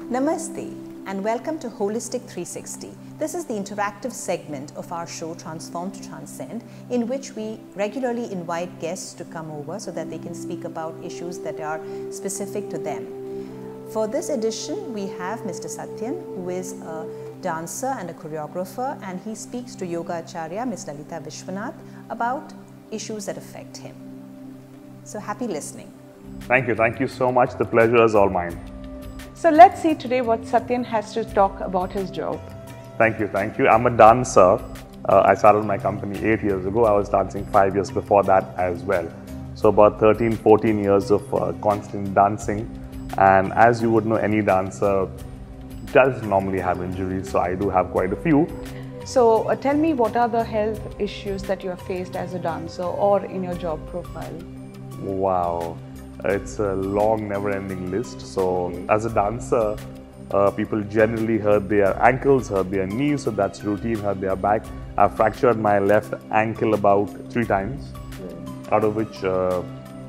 Namaste and welcome to Holistic 360. This is the interactive segment of our show Transform to Transcend, in which we regularly invite guests to come over so that they can speak about issues that are specific to them. For this edition, we have Mr. Satyan, who is a dancer and a choreographer, and he speaks to Yoga Acharya, Ms. Lalita Vishwanath, about issues that affect him. So happy listening. Thank you so much. The pleasure is all mine. So let's see today what Satyan has to talk about his job. Thank you. I'm a dancer. I started my company 8 years ago. I was dancing 5 years before that as well. So about 13, 14 years of constant dancing. And as you would know, any dancer does normally have injuries. So I do have quite a few. So tell me, what are the health issues that you have faced as a dancer or in your job profile? Wow. It's a long, never-ending list. So as a dancer, people generally hurt their ankles, hurt their knees, so that's routine, hurt their back. I've fractured my left ankle about 3 times, out of which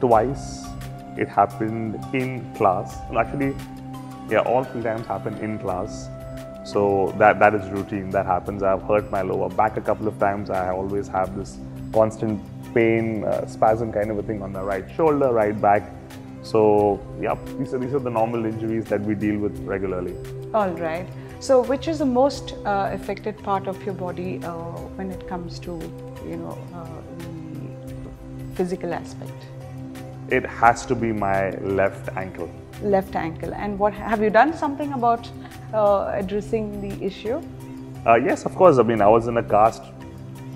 twice it happened in class. Actually, all 3 times happened in class. So that is routine, that happens. I've hurt my lower back a couple of times. I always have this constant pain, spasm kind of a thing on the right shoulder, right back. So these are the normal injuries that we deal with regularly. All right. So which is the most affected part of your body when it comes to the physical aspect? It has to be my left ankle. Left ankle. And what have you done something about addressing the issue? Yes, of course. I mean, I was in a cast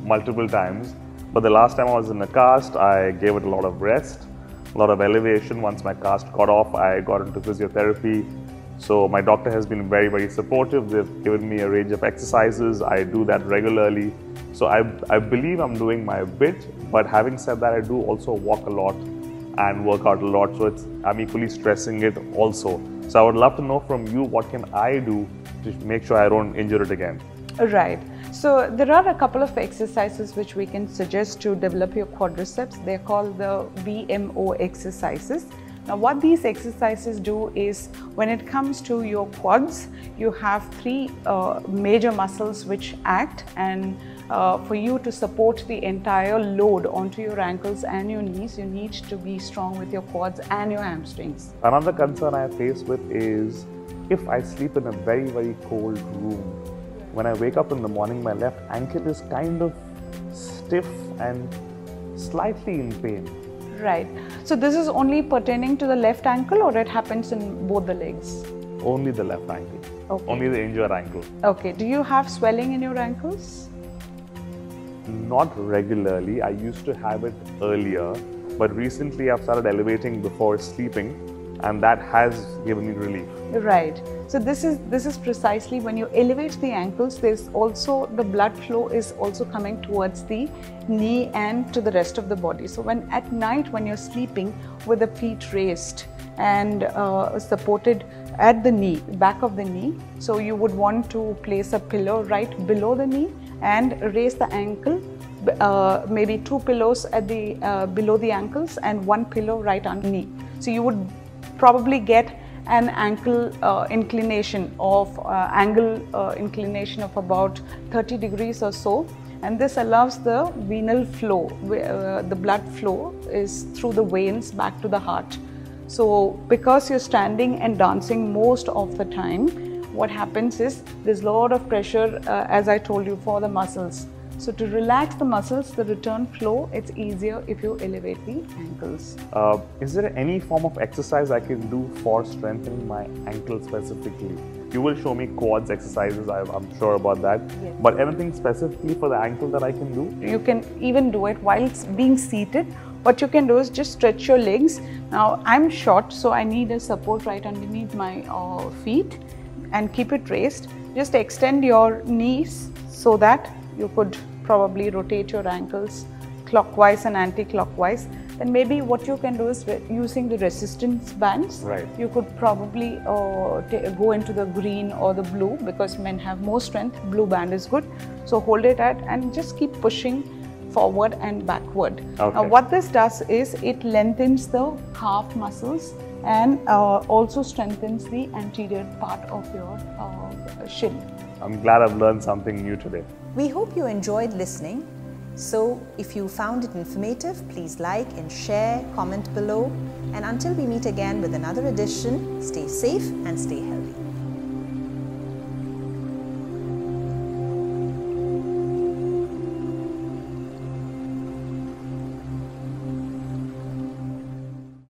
multiple times, but the last time I was in a cast, I gave it a lot of rest, a lot of elevation. Once my cast got off, I got into physiotherapy. So my doctor has been very, very supportive. They've given me a range of exercises. I do that regularly. So I believe I'm doing my bit, but having said that, I do also walk a lot and work out a lot. So I'm equally stressing it also. So I would love to know from you, what can I do to make sure I don't injure it again? Right. So there are a couple of exercises which we can suggest to develop your quadriceps. They're called the VMO exercises. Now what these exercises do is, when it comes to your quads, you have 3 major muscles which act, and for you to support the entire load onto your ankles and your knees, you need to be strong with your quads and your hamstrings. Another concern I face with is if I sleep in a very, very cold room. When I wake up in the morning, my left ankle is kind of stiff and slightly in pain. Right. So this is only pertaining to the left ankle, or it happens in both the legs? Only the left ankle. Okay. Only the injured ankle. Okay. Do you have swelling in your ankles? Not regularly. I used to have it earlier, but recently I've started elevating before sleeping, and that has given me relief. Right. So this is precisely when you elevate the ankles, there's also the blood flow is also coming towards the knee and to the rest of the body. So when at night, when you're sleeping with the feet raised and supported at the knee, back of the knee, so you would want to place a pillow right below the knee and raise the ankle, maybe 2 pillows at the below the ankles and 1 pillow right underneath. So you would probably get an ankle inclination of angle inclination of about 30 degrees or so, and this allows the venal flow, the blood flow is through the veins back to the heart. So because you're standing and dancing most of the time, what happens is there's a lot of pressure, as I told you, for the muscles. So to relax the muscles, the return flow, it's easier if you elevate the ankles. Is there any form of exercise I can do for strengthening my ankle specifically? You will show me quads exercises, I'm sure about that. Yes. But anything specifically for the ankle that I can do? You can even do it while being seated. What you can do is just stretch your legs. Now I'm short, so I need a support right underneath my feet, and keep it raised. Just extend your knees so that you could probably rotate your ankles clockwise and anti-clockwise. Then maybe what you can do is, using the resistance bands, right, you could probably go into the green or the blue, because men have more strength. Blue band is good. So hold it at and just keep pushing forward and backward. Okay. Now what this does is it lengthens the calf muscles and also strengthens the anterior part of your shin. I'm glad I've learned something new today. We hope you enjoyed listening. So if you found it informative, please like and share, comment below. And until we meet again with another edition, stay safe and stay healthy.